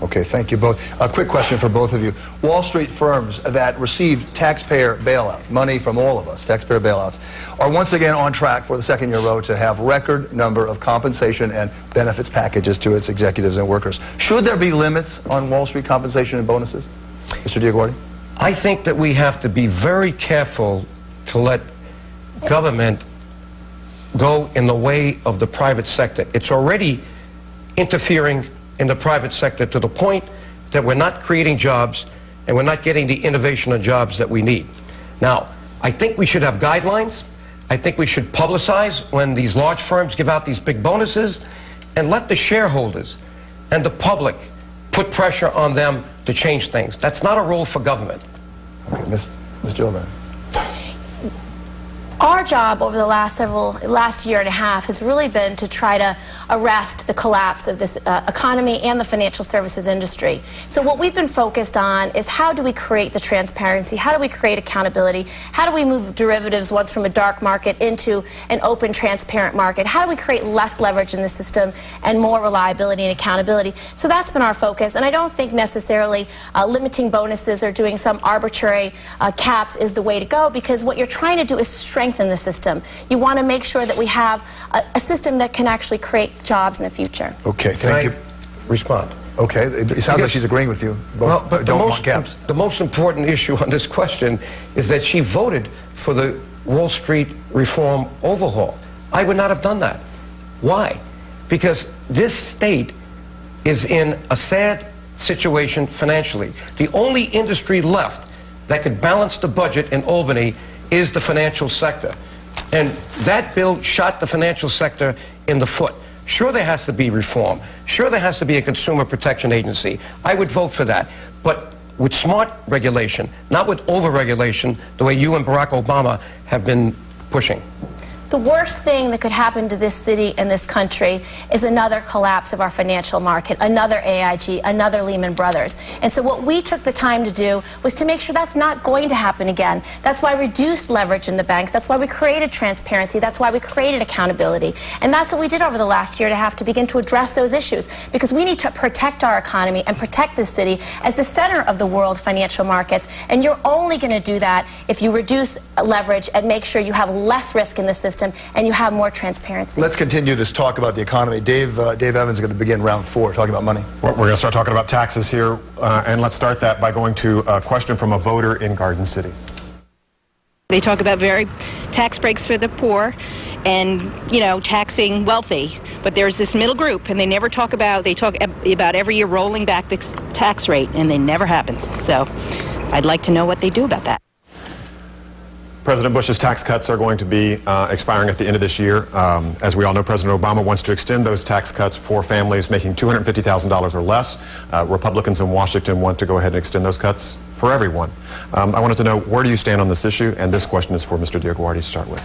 Okay, thank you both. A quick question for both of you. Wall Street firms that receive taxpayer bailout, money from all of us, taxpayer bailouts, are once again on track for the second year in a row to have record number of compensation and benefits packages to its executives and workers. Should there be limits on Wall Street compensation and bonuses? Mr. DioGuardi? I think that we have to be very careful to let government go in the way of the private sector. It's already interfering in the private sector to the point that we're not creating jobs and we're not getting the innovation of jobs that we need. Now, I think we should have guidelines. I think we should publicize when these large firms give out these big bonuses and let the shareholders and the public put pressure on them to change things. That's not a role for government. Okay, Ms. Gillibrand. Our job over the last year and a half has really been to try to arrest the collapse of this economy and the financial services industry. So what we've been focused on is how do we create the transparency, how do we create accountability, how do we move derivatives once from a dark market into an open, transparent market, how do we create less leverage in the system and more reliability and accountability. So that's been our focus, and I don't think necessarily limiting bonuses or doing some arbitrary caps is the way to go, because what you're trying to do is strengthen the system. You want to make sure that we have a system that can actually create jobs in the future. Okay, thank you. Respond. Okay, it sounds like she's agreeing with you. Well, but don't want caps. The most important issue on this question is that she voted for the Wall Street reform overhaul. I would not have done that. Why? Because this state is in a sad situation financially. The only industry left that could balance the budget in Albany is the financial sector. And that bill shot the financial sector in the foot. Sure, there has to be reform. Sure, there has to be a consumer protection agency. I would vote for that. But with smart regulation, not with over-regulation, the way you and Barack Obama have been pushing. The worst thing that could happen to this city and this country is another collapse of our financial market, another AIG, another Lehman Brothers. And so what we took the time to do was to make sure that's not going to happen again. That's why we reduced leverage in the banks. That's why we created transparency. That's why we created accountability. And that's what we did over the last year and a half to begin to address those issues, because we need to protect our economy and protect this city as the center of the world financial markets. And you're only going to do that if you reduce leverage and make sure you have less risk in the system and you have more transparency. Let's continue this talk about the economy. Dave Evans is going to begin round 4, talking about money. We're going to start talking about taxes here, and let's start that by going to a question from a voter in Garden City. They talk about very tax breaks for the poor and, you know, taxing wealthy. But there's this middle group, and they never talk about, they talk about every year rolling back the tax rate, and it never happens. So I'd like to know what they do about that. President Bush's tax cuts are going to be expiring at the end of this year. As we all know, President Obama wants to extend those tax cuts for families making $250,000 or less. Republicans in Washington want to go ahead and extend those cuts for everyone. I wanted to know, where do you stand on this issue? And this question is for Mr. DioGuardi to start with.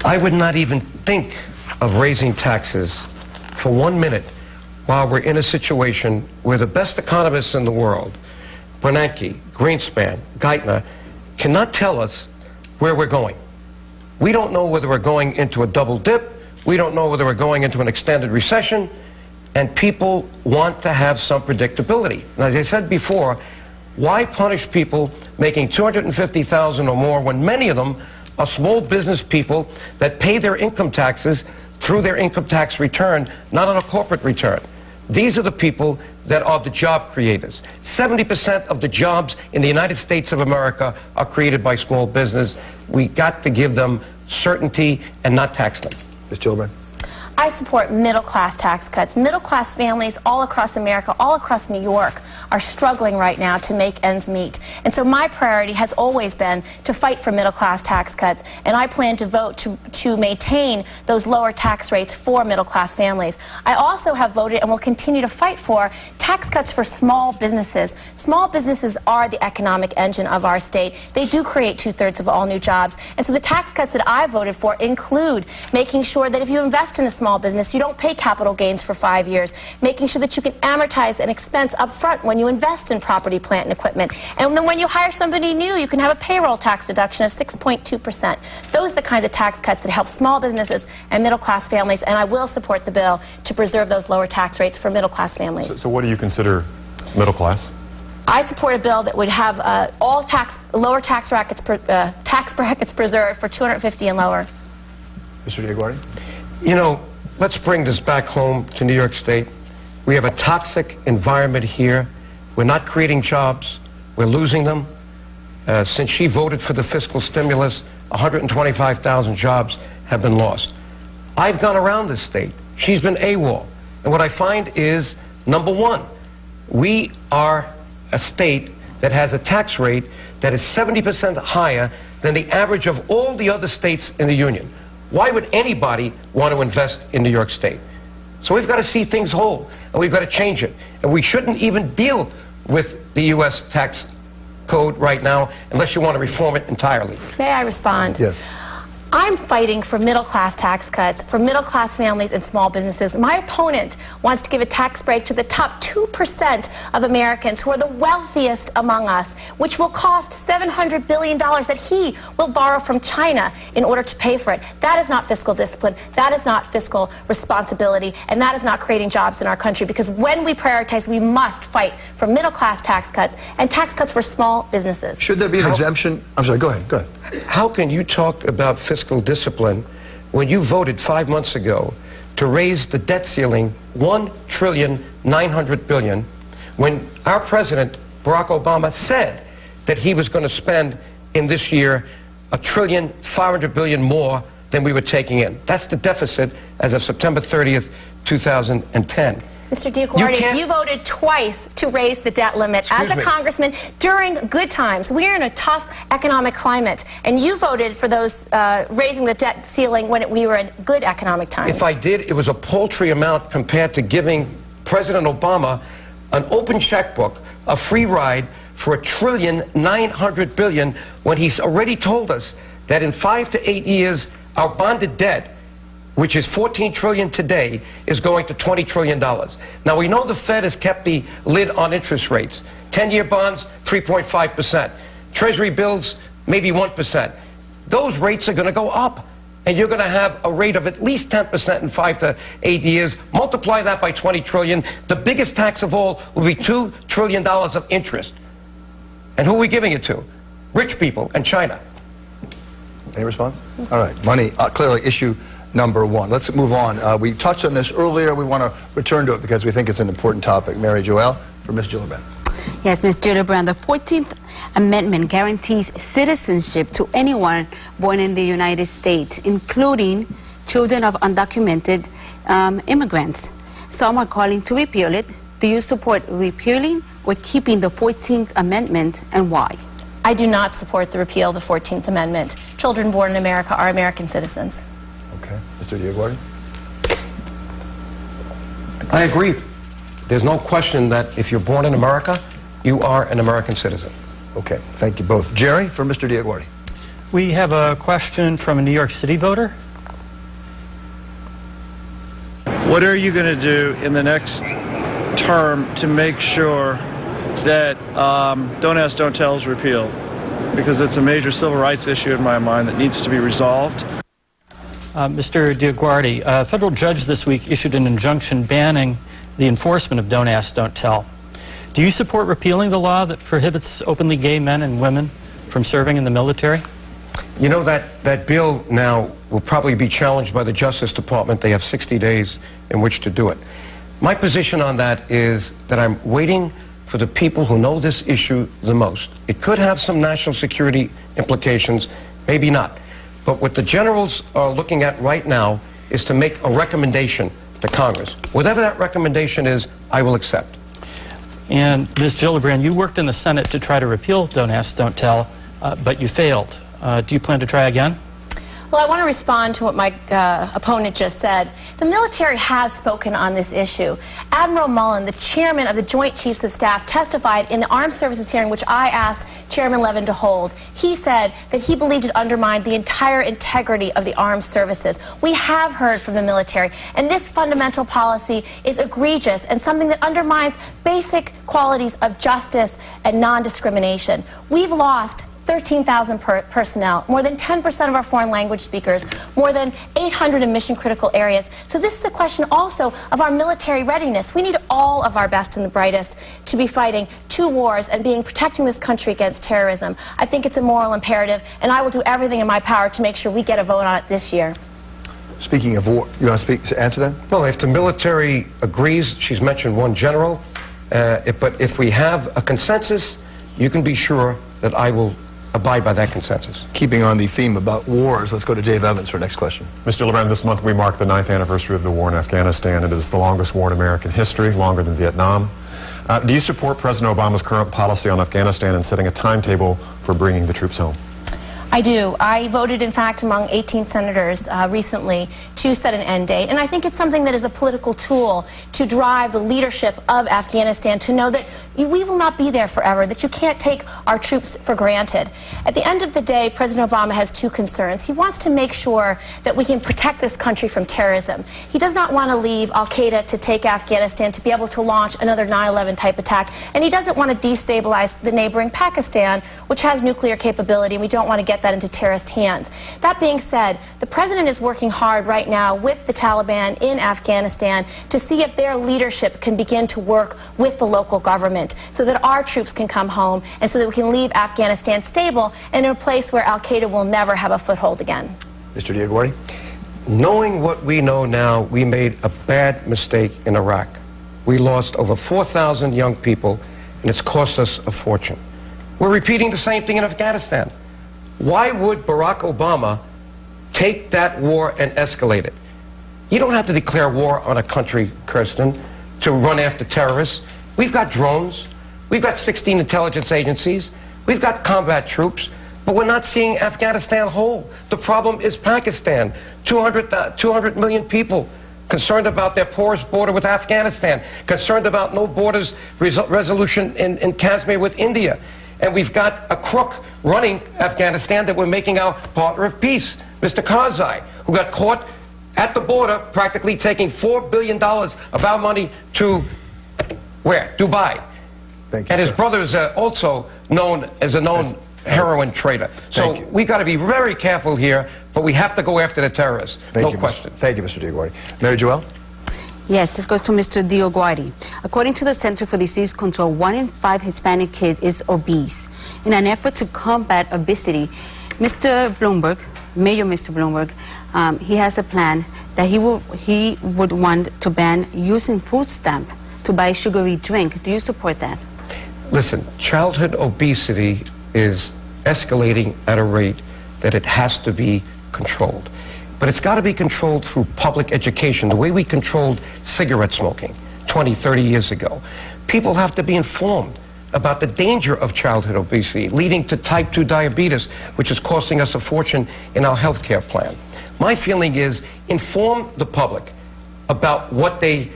I would not even think of raising taxes for 1 minute while we're in a situation where the best economists in the world, Bernanke, Greenspan, Geithner, cannot tell us where we're going. We don't know whether we're going into a double dip. We don't know whether we're going into an extended recession. And people want to have some predictability. And as I said before, why punish people making $250,000 or more when many of them are small business people that pay their income taxes through their income tax return, not on a corporate return? These are the people that are the job creators. 70% of the jobs in the United States of America are created by small business. We got to give them certainty and not tax them. Ms. Gillibrand. I support middle-class tax cuts. Middle-class families all across America, all across New York, are struggling right now to make ends meet. And so my priority has always been to fight for middle-class tax cuts, and I plan to vote to maintain those lower tax rates for middle-class families. I also have voted and will continue to fight for tax cuts for small businesses. Small businesses are the economic engine of our state. They do create 2/3 of all new jobs. And so the tax cuts that I voted for include making sure that if you invest in a small business, you don't pay capital gains for 5 years, making sure that you can amortize an expense up front when you invest in property, plant, and equipment. And then when you hire somebody new, you can have a payroll tax deduction of 6.2%. Those are the kinds of tax cuts that help small businesses and middle-class families, and I will support the bill to preserve those lower tax rates for middle-class families. So what do you consider middle class? I support a bill that would have all lower tax brackets preserved for $250,000 and lower. Mr. DioGuardi. You know, let's bring this back home to New York State. We have a toxic environment here. We're not creating jobs. We're losing them. Since she voted for the fiscal stimulus, 125,000 jobs have been lost. I've gone around this state. She's been AWOL. And what I find is, number one, we are a state that has a tax rate that is 70% higher than the average of all the other states in the union. Why would anybody want to invest in New York State? So we've got to see things whole, and we've got to change it. And we shouldn't even deal with the U.S. tax code right now unless you want to reform it entirely. May I respond? Yes. I'm fighting for middle-class tax cuts, for middle-class families and small businesses. My opponent wants to give a tax break to the top 2% of Americans who are the wealthiest among us, which will cost $700 billion that he will borrow from China in order to pay for it. That is not fiscal discipline. That is not fiscal responsibility. And that is not creating jobs in our country, because when we prioritize, we must fight for middle-class tax cuts and tax cuts for small businesses. Should there be an exemption? I'm sorry, go ahead. How can you talk about fiscal discipline when you voted 5 months ago to raise the debt ceiling $1.9 trillion when our president, Barack Obama, said that he was going to spend in this year $1.5 trillion more than we were taking in? That's the deficit as of September 30th, 2010. Mr. DioGuardi, you voted twice to raise the debt limit as a congressman during good times. We are in a tough economic climate, and you voted for those raising the debt ceiling when we were in good economic times. If I did, it was a paltry amount compared to giving President Obama an open checkbook, a free ride for $1.9 trillion when he's already told us that in 5 to 8 years, our bonded debt, which is $14 trillion today, is going to $20 trillion. Now, we know the Fed has kept the lid on interest rates. 10-year bonds, 3.5%. Treasury bills, maybe 1%. Those rates are going to go up, and you're going to have a rate of at least 10% in 5 to 8 years. Multiply that by $20 trillion. The biggest tax of all will be $2 trillion of interest. And who are we giving it to? Rich people and China. Any response? All right. Money, clearly issue number one. Let's move on. We touched on this earlier. We want to return to it because we think it's an important topic. Mary Joelle for Ms. Gillibrand. Yes, Ms. Gillibrand, the 14th Amendment guarantees citizenship to anyone born in the United States, including children of undocumented immigrants. Some are calling to repeal it. Do you support repealing or keeping the 14th Amendment, and why? I do not support the repeal of the 14th Amendment. Children born in America are American citizens. Okay. Mr. DioGuardi? I agree. There's no question that if you're born in America, you are an American citizen. Okay. Thank you both. Jerry, for Mr. DioGuardi. We have a question from a New York City voter. What are you going to do in the next term to make sure that Don't Ask, Don't Tell is repealed? Because it's a major civil rights issue in my mind that needs to be resolved. Mr. DioGuardi, a federal judge this week issued an injunction banning the enforcement of Don't Ask, Don't Tell. Do you support repealing the law that prohibits openly gay men and women from serving in the military? You know, that bill now will probably be challenged by the Justice Department. They have 60 days in which to do it. My position on that is that I'm waiting for the people who know this issue the most. It could have some national security implications, maybe not. But what the generals are looking at right now is to make a recommendation to Congress. Whatever that recommendation is, I will accept. And Ms. Gillibrand, you worked in the Senate to try to repeal Don't Ask, Don't Tell, but you failed. Do you plan to try again? Well, I want to respond to what my opponent just said. The military has spoken on this issue. Admiral Mullen, the chairman of the Joint Chiefs of Staff, testified in the Armed Services hearing, which I asked Chairman Levin to hold. He said that he believed it undermined the entire integrity of the armed services. We have heard from the military, and this fundamental policy is egregious and something that undermines basic qualities of justice and non-discrimination. We've lost 13,000 personnel, more than 10% of our foreign language speakers, more than 800 in mission-critical areas. So this is a question also of our military readiness. We need all of our best and the brightest to be fighting 2 wars and protecting this country against terrorism. I think it's a moral imperative, and I will do everything in my power to make sure we get a vote on it this year. Speaking of war, you want to answer that? Well, if the military agrees, she's mentioned one general, but if we have a consensus, you can be sure that I will abide by that consensus. Keeping on the theme about wars, let's go to Dave Evans for our next question. Mr. Gillibrand, this month we mark the 9th anniversary of the war in Afghanistan. It is the longest war in American history, longer than Vietnam. Do you support President Obama's current policy on Afghanistan and setting a timetable for bringing the troops home? I do. I voted, in fact, among 18 senators recently to set an end date. And I think it's something that is a political tool to drive the leadership of Afghanistan to know that we will not be there forever, that you can't take our troops for granted. At the end of the day, President Obama has 2 concerns. He wants to make sure that we can protect this country from terrorism. He does not want to leave al-Qaeda to take Afghanistan to be able to launch another 9/11 type attack. And he doesn't want to destabilize the neighboring Pakistan, which has nuclear capability, and we don't want to get that into terrorist hands. That being said, the president is working hard right now with the Taliban in Afghanistan to see if their leadership can begin to work with the local government so that our troops can come home and so that we can leave Afghanistan stable and in a place where al-Qaeda will never have a foothold again. Mr. DioGuardi? Knowing what we know now, we made a bad mistake in Iraq. We lost over 4,000 young people, and it's cost us a fortune. We're repeating the same thing in Afghanistan. Why would Barack Obama take that war and escalate it? You don't have to declare war on a country, Kirsten, to run after terrorists. We've got drones. We've got 16 intelligence agencies. We've got combat troops. But we're not seeing Afghanistan whole. The problem is Pakistan. 200 million people concerned about their porous border with Afghanistan, concerned about no borders resolution in Kashmir with India. And we've got a crook running Afghanistan that we're making our partner of peace, Mr. Karzai, who got caught at the border practically taking $4 billion of our money to, where? Dubai. Thank you, and his sir. brother is also known as a known heroin trader. So we got to be very careful here, but we have to go after the terrorists. No question. Thank you, Mr. DioGuardi. Mary Joelle? Yes, this goes to Mr. DioGuardi. According to the Center for Disease Control, 1 in 5 Hispanic kids is obese. In an effort to combat obesity, Mr. Bloomberg, Mayor Mr. Bloomberg, he has a plan that he would want to ban using food stamp to buy a sugary drink. Do you support that? Listen, childhood obesity is escalating at a rate that it has to be controlled. But it's got to be controlled through public education, the way we controlled cigarette smoking 20, 30 years ago. People have to be informed about the danger of childhood obesity, leading to type 2 diabetes, which is costing us a fortune in our health care plan. My feeling is inform the public about what the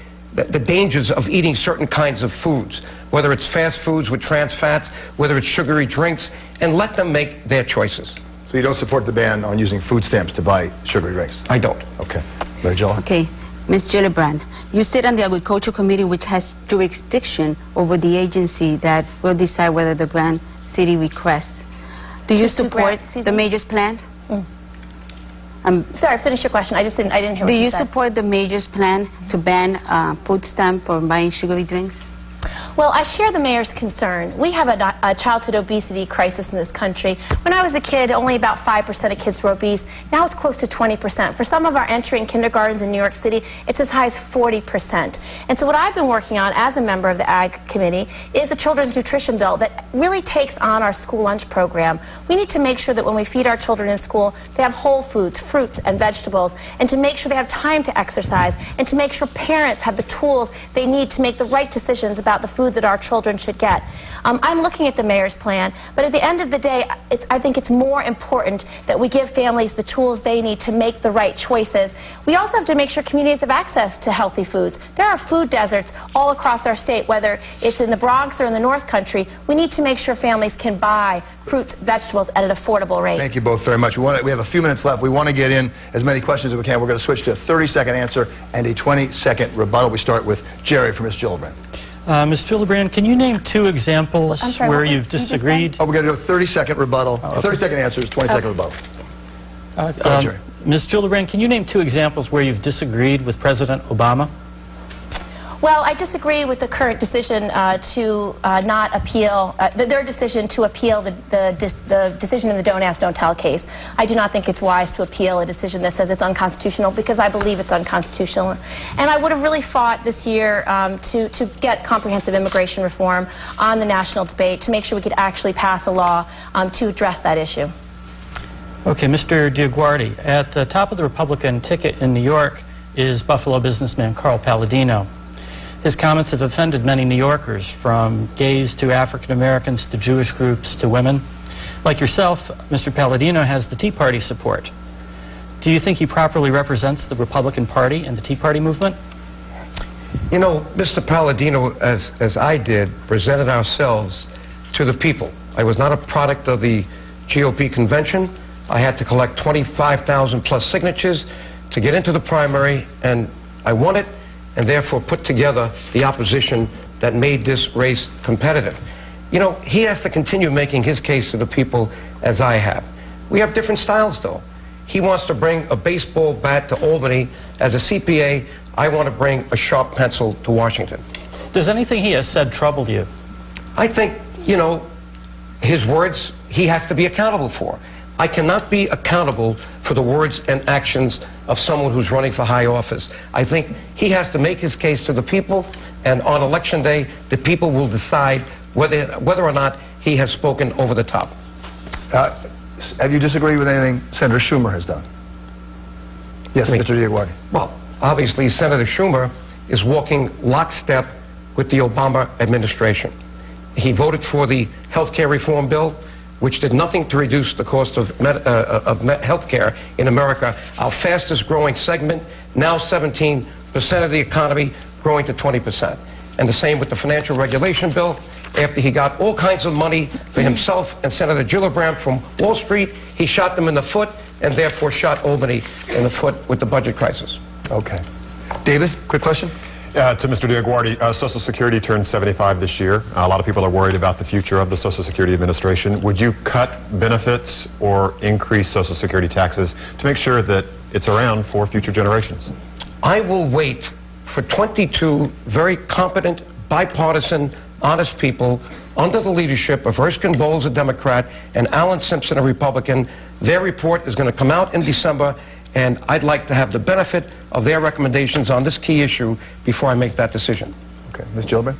dangers of eating certain kinds of foods, whether it's fast foods with trans fats, whether it's sugary drinks, and let them make their choices. So you don't support the ban on using food stamps to buy sugary drinks? I don't. Okay. Mary Jo? Okay. Ms. Gillibrand, you sit on the Agriculture Committee, which has jurisdiction over the agency that will decide whether the grant city requests. Do you support the mayor's plan? Sorry, finish your question. I didn't hear what you said. Do you support the mayor's plan to ban food stamp for buying sugary drinks? Well, I share the mayor's concern. We have a childhood obesity crisis in this country. When I was a kid, only about 5% of kids were obese. Now it's close to 20%. For some of our entering kindergartens in New York City, it's as high as 40%. And so what I've been working on as a member of the Ag Committee is a children's nutrition bill that really takes on our school lunch program. We need to make sure that when we feed our children in school, they have whole foods, fruits and vegetables, and to make sure they have time to exercise, and to make sure parents have the tools they need to make the right decisions about the food that our children should get. I'm looking at the mayor's plan, but at the end of the day, I think it's more important that we give families the tools they need to make the right choices. We also have to make sure communities have access to healthy foods. There are food deserts all across our state, whether it's in the Bronx or in the North Country. We need to make sure families can buy fruits, vegetables at an affordable rate. Thank you both very much. We have a few minutes left. We want to get in as many questions as we can. We're going to switch to a 30-second answer and a 20-second rebuttal. We start with Jerry from Ms. Gillibrand. Ms. Gillibrand, can you name 2 examples where you've disagreed? Oh, we're going to do a 30-second rebuttal. Oh, okay. 30-second answers, 20-second rebuttal. Go ahead, Jerry. Ms. Gillibrand, can you name 2 examples where you've disagreed with President Obama? Well, I disagree with the current decision to not appeal, their decision to appeal the decision in the Don't Ask, Don't Tell case. I do not think it's wise to appeal a decision that says it's unconstitutional, because I believe it's unconstitutional. And I would have really fought this year to get comprehensive immigration reform on the national debate, to make sure we could actually pass a law to address that issue. Okay, Mr. DioGuardi, at the top of the Republican ticket in New York is Buffalo businessman Carl Palladino. His comments have offended many New Yorkers, from gays to African Americans to Jewish groups to women. Like yourself, Mr. Palladino has the Tea Party support. Do you think he properly represents the Republican Party and the Tea Party movement? You know, Mr. Palladino, as I did, presented ourselves to the people. I was not a product of the GOP convention. I had to collect 25,000 plus signatures to get into the primary, and I won it, and therefore put together the opposition that made this race competitive. You know, he has to continue making his case to the people as I have. We have different styles, though. He wants to bring a baseball bat to Albany. As a CPA, I want to bring a sharp pencil to Washington. Does anything he has said trouble you? I think, you know, his words he has to be accountable for. I cannot be accountable for the words and actions of someone who's running for high office. I think he has to make his case to the people, and on Election Day, the people will decide whether or not he has spoken over the top. Have you disagreed with anything Senator Schumer has done? Yes, Mr. DioGuardi. Well, obviously, Senator Schumer is walking lockstep with the Obama administration. He voted for the health care reform bill, which did nothing to reduce the cost of health care in America. Our fastest growing segment, now 17% of the economy, growing to 20%. And the same with the financial regulation bill. After he got all kinds of money for himself and Senator Gillibrand from Wall Street, he shot them in the foot, and therefore shot Albany in the foot with the budget crisis. Okay. David, quick question? To Mr. DioGuardi, Social Security turned 75 this year. A lot of people are worried about the future of the Social Security Administration. Would you cut benefits or increase Social Security taxes to make sure that it's around for future generations? I will wait for 22 very competent, bipartisan, honest people under the leadership of Erskine Bowles, a Democrat, and Alan Simpson, a Republican. Their report is going to come out in December, and I'd like to have the benefit of their recommendations on this key issue before I make that decision. Okay. Ms. Gillibrand?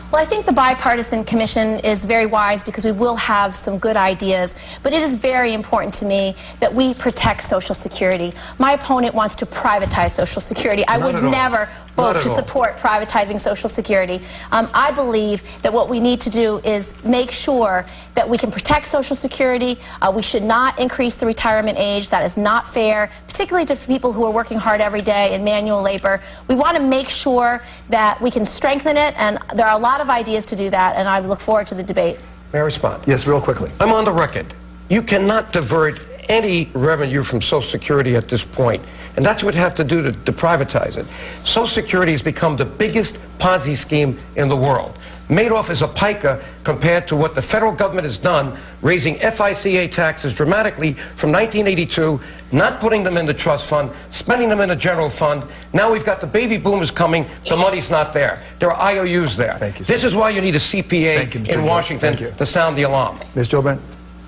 Well, I think the bipartisan commission is very wise because we will have some good ideas, but it is very important to me that we protect Social Security. My opponent wants to privatize Social Security. I would never vote to support privatizing Social Security. I believe that what we need to do is make sure that we can protect Social Security. We should not increase the retirement age. That is not fair, particularly to people who are working hard every day in manual labor. We want to make sure that we can strengthen it, and there are a lot of ideas to do that, and I look forward to the debate. May I respond? Yes, real quickly. I'm on the record. You cannot divert any revenue from Social Security at this point. And that's what we have to do to privatize it. Social Security has become the biggest Ponzi scheme in the world. Madoff is a piker compared to what the federal government has done, raising FICA taxes dramatically from 1982, not putting them in the trust fund, spending them in a general fund. Now we've got the baby boomers coming, the money's not there. There are IOUs there. Thank you, this is why you need a CPA in Washington to sound the alarm. Ms. Gillibrand?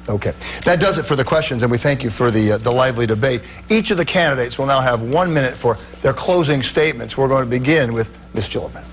Okay. That does it for the questions, and we thank you for the lively debate. Each of the candidates will now have 1 minute for their closing statements. We're going to begin with Ms. Gillibrand.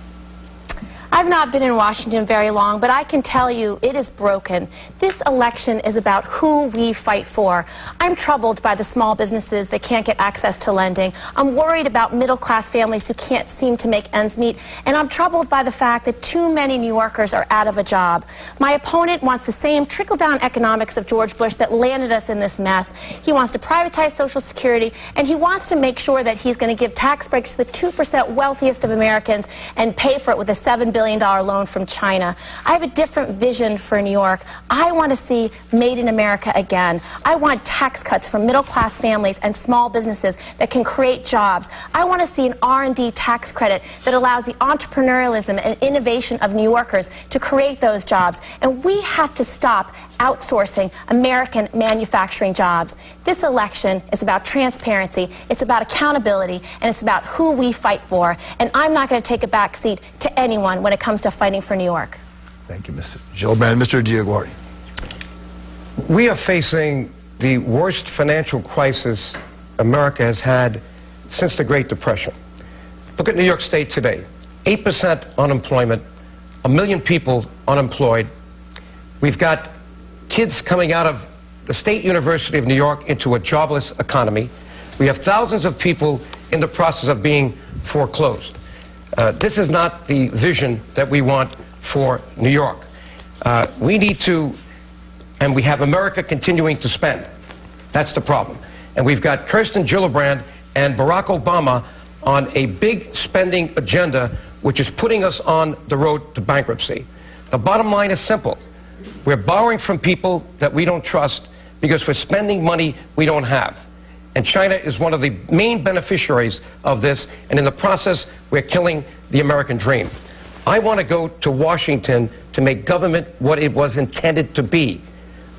I've not been in Washington very long, but I can tell you it is broken. This election is about who we fight for. I'm troubled by the small businesses that can't get access to lending. I'm worried about middle-class families who can't seem to make ends meet. And I'm troubled by the fact that too many New Yorkers are out of a job. My opponent wants the same trickle-down economics of George Bush that landed us in this mess. He wants to privatize Social Security, and he wants to make sure that he's going to give tax breaks to the 2% wealthiest of Americans and pay for it with a $7 billion loan from China. I have a different vision for New York. I want to see Made in America again. I want tax cuts for middle-class families and small businesses that can create jobs. I want to see an R&D tax credit that allows the entrepreneurialism and innovation of New Yorkers to create those jobs. And we have to stop outsourcing American manufacturing jobs. This election is about transparency, it's about accountability, and it's about who we fight for. And I'm not going to take a back seat to anyone when it comes to fighting for New York. Thank you, Ms. Gillibrand. Mr. DioGuardi. We are facing the worst financial crisis America has had since the Great Depression. Look at New York State today. 8% unemployment, 1 million people unemployed. We've got kids coming out of the State University of New York into a jobless economy. We have thousands of people in the process of being foreclosed. This is not the vision that we want for New York. We need to, and we have America continuing to spend. That's the problem. And we've got Kiristen Gillibrand and Barack Obama on a big spending agenda, which is putting us on the road to bankruptcy. The bottom line is simple. We're borrowing from people that we don't trust because we're spending money we don't have. And China is one of the main beneficiaries of this, and in the process, we're killing the American dream. I want to go to Washington to make government what it was intended to be,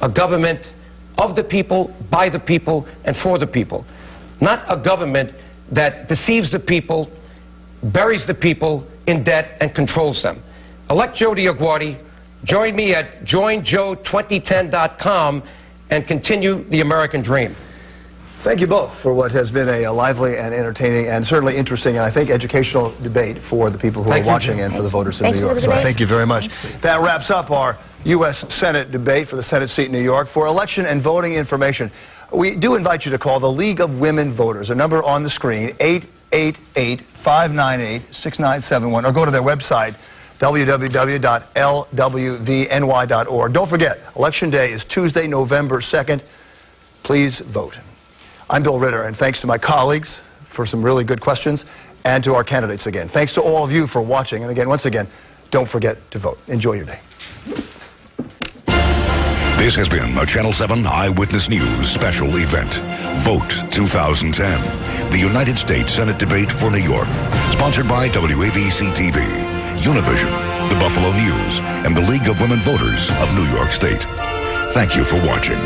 a government of the people, by the people, and for the people. Not a government that deceives the people, buries the people in debt, and controls them. Elect Joe DioGuardi. Join me at joinjoe2010.com and continue the American dream. Thank you both for what has been a lively and entertaining and certainly interesting and I think educational debate for the people who are watching and for the voters of New York. So thank you very much. That wraps up our U.S. Senate debate for the Senate seat in New York. For election and voting information, we do invite you to call the League of Women Voters, a number on the screen, 888-598-6971, or go to their website, www.lwvny.org. Don't forget, Election Day is Tuesday, November 2nd. Please vote. I'm Bill Ritter, and thanks to my colleagues for some really good questions, and to our candidates again. Thanks to all of you for watching, and again, once again, don't forget to vote. Enjoy your day. This has been a Channel 7 Eyewitness News special event. Vote 2010, the United States Senate debate for New York. Sponsored by WABC TV, Univision, the Buffalo News, and the League of Women Voters of New York State. Thank you for watching.